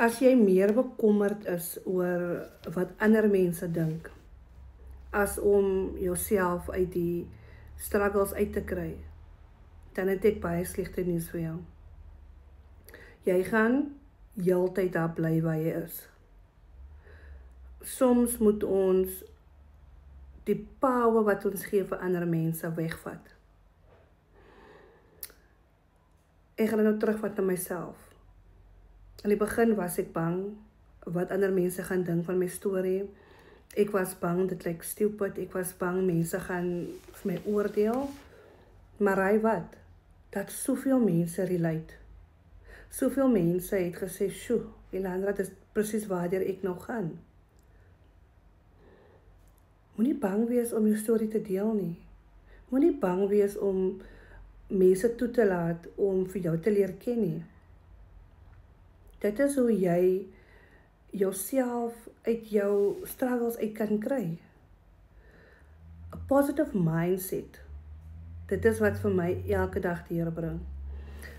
As jy meer bekommerd is oor wat ander mense dink, as om jouself uit die struggles uit te kry, dan het ek baie slegte nuus vir jou. Jy gaan heeltyd daar bly waar jy is. Soms moet ons die power wat ons gee vir ander mense wegvat. Ek gaan nou terugvat na myself. In die begin was ek bang wat ander mense gaan dink van my storie. Ek was bang, dit lyk stupid, ek was bang mense gaan vir my oordeel. Maar raai wat? Dat soveel mense relate. Soveel mense het gesê, "Sjoe, Elandra, dit is presies waartoe ek nou gaan." Moenie bang wees om jou storie te deel nie. Moenie bang wees om mense toe te laat om vir jou te leer ken nie. Dit is hoe jy jouself uit jou struggles uit kan kry. A positive mindset. Dit is wat vir my elke dag deurbring.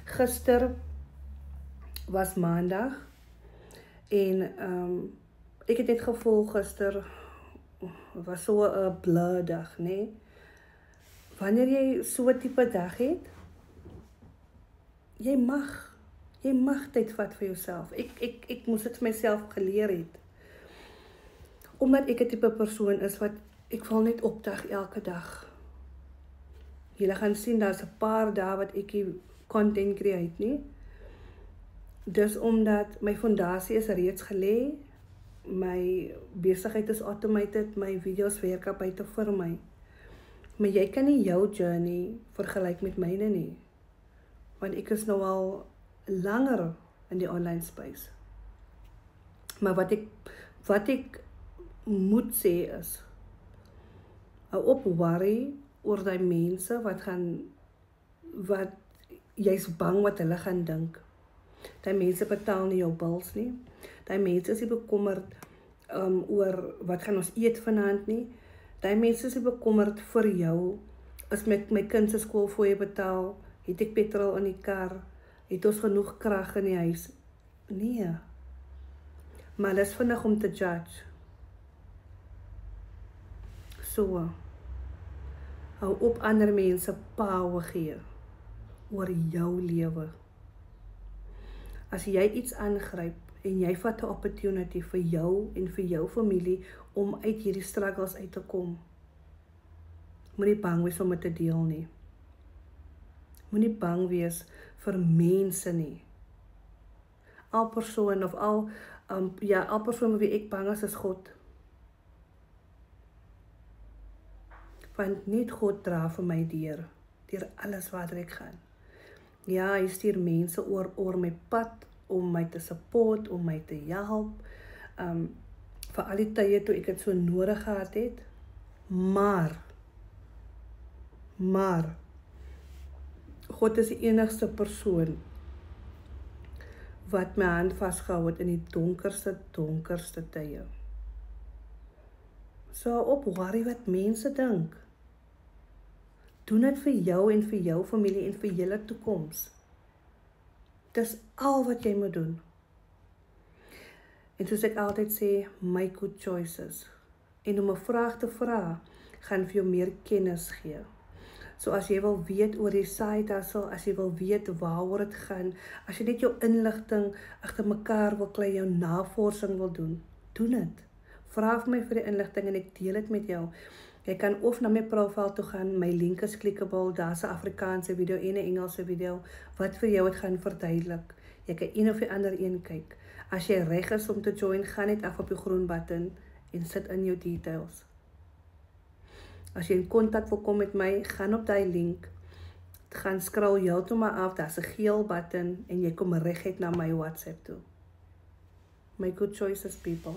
Gister was maandag en ek het net gevoel gister was so 'n blur dag, né? Wanneer jy so 'n tipe dag het, jy mag tyd vat vir jouself. Ek moes dit vir myself geleer het. Omdat ek 'n tipe persoon is wat ek wil net opdag elke dag. Julle gaan sien daar's 'n paar dae wat ek nie content create nie. Dis omdat my fondasie is reeds gelê. My besigheid is automated, my video's werk op buite vir my. Maar jy kan nie jou journey vergelyk met myne nie. Want ek is nou al langer in die online space. Maar wat ek moet sê is, hou op worry oor die mense wat jy's bang wat hulle gaan dink. Die mense betaal nie jou bills nie. Die mense is nie bekommerd oor wat gaan ons eet vanaand nie. Die mense is nie bekommerd vir jou, as my kind se skoolfooie betaal, het ek petrol in die kar, het ons genoeg krag in die huis. Nee. Maar hulle is vinnig om te judge. So, hou op ander mense power gee oor jou lewe. As jy iets aangryp en jy vat 'n opportunity vir jou en vir jou familie om uit hierdie struggles uit te kom, moenie bang wees om dit te deel nie. Moenie bang wees vir mense nie. Al persoon of al persoon wie ek bang is God. Want net God dra vir my deur alles wat ek gaan. Ja, hy stuur mense oor my pad, om my te support, om my te help, vir al die tye toe ek het so nodig gehad het, maar, God is die enigste persoon, wat my hand vastgehou het in die donkerste tye. So op worry wat mense dink. Doen dit vir jou en vir jou familie en vir julle toekoms. Dis al wat jy moet doen. En soos ek altyd sê, make good choices. En om 'n vraag te vra, gaan vir jou meer kennis gee. So as jy wil weet oor die side hustle, as jy wil weet waaroor dit gaan, as jy net jou inligting agter mekaar wil kry, jou navorsing wil doen, doen dit. Vra vir my vir die inligting en ek deel dit met jou. Jy kan of na my profiel toe gaan, my link is clickable, daar's 'n Afrikaanse video en 'n Engelse video, wat vir jou het gaan verduidelik. Jy kan een of die ander een kyk. As jy reg is om te join, gaan net af op die groen button en sit in jou details. As jy in kontak wil kom met my, gaan op die link, gaan scroll heeltemal af, daar's 'n geel button en jy kom reguit na my WhatsApp toe. My good choices, people.